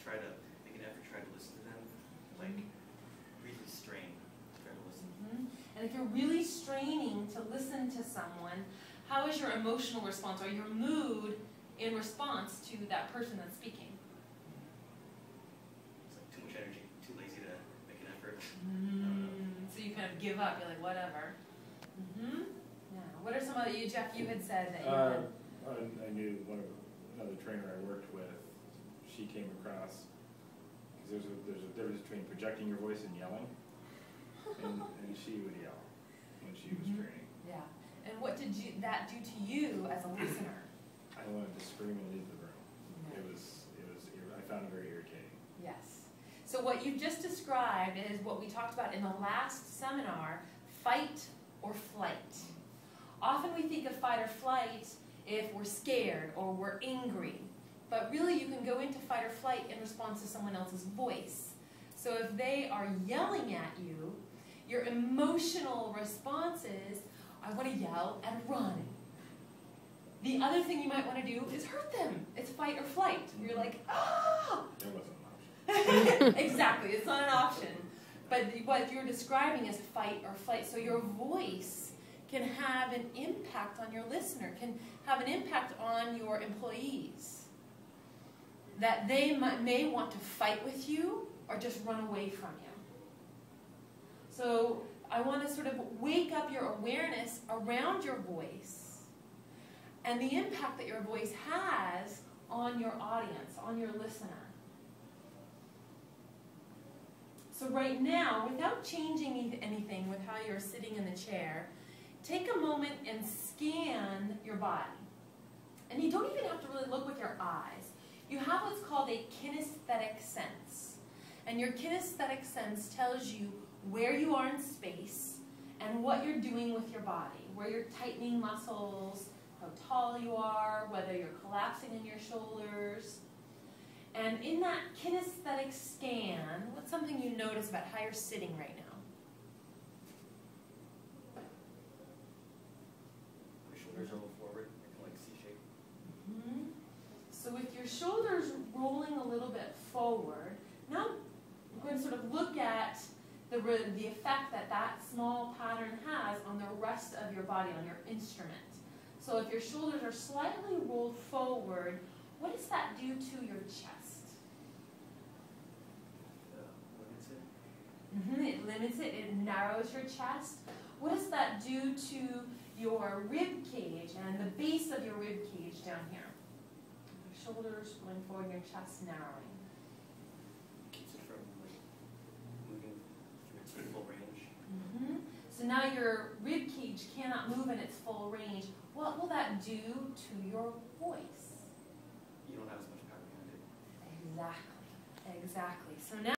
try to make an effort, try to listen to them, like really strain to try to listen. And if you're really straining to listen to someone, how is your emotional response or your mood in response to that person that's speaking? It's like too much energy, too lazy to make an effort. So you kind of give up. You're like, whatever. Yeah. What are some other, Jeff, you had said that you had? I knew another trainer I worked with, she came across, because there's a difference between projecting your voice and yelling, and she would yell when she was training. Yeah. And what did that do to you as a listener? I wanted to scream and leave the room. I found it very irritating. Yes. So what you've just described is what we talked about in the last seminar, fight or flight. Often we think of fight or flight if we're scared or we're angry. But really you can go into fight or flight in response to someone else's voice. So if they are yelling at you, your emotional response is, I want to yell and run. The other thing you might want to do is hurt them. It's fight or flight. You're like, ah! There wasn't an option. Exactly, it's not an option. But what you're describing is fight or flight. So your voice can have an impact on your listener, can have an impact on your employees. That they may want to fight with you or just run away from you. So I want to sort of wake up your awareness around your voice and the impact that your voice has on your audience, on your listener. So right now, without changing anything with how you're sitting in the chair, take a moment and scan your body. And you don't even have to really look with your eyes. You have what's called a kinesthetic sense. And your kinesthetic sense tells you where you are in space and what you're doing with your body, where you're tightening muscles, how tall you are, whether you're collapsing in your shoulders. And in that kinesthetic scan, what's something you notice about how you're sitting right now? My shoulders are a little forward, like C-shape. So with your shoulders rolling a little bit forward, now we're going to sort of look at the effect that that small pattern has on the rest of your body, on your instrument. So if your shoulders are slightly rolled forward, what does that do to your chest? It limits it, it narrows your chest. What does that do to your rib cage and the base of your rib cage down here? Your shoulders going forward and your chest narrowing. Keeps it from moving through its full range. So now your rib cage cannot move in its full range. What will that do to your voice? You don't have as much power behind it. Exactly. Exactly. So now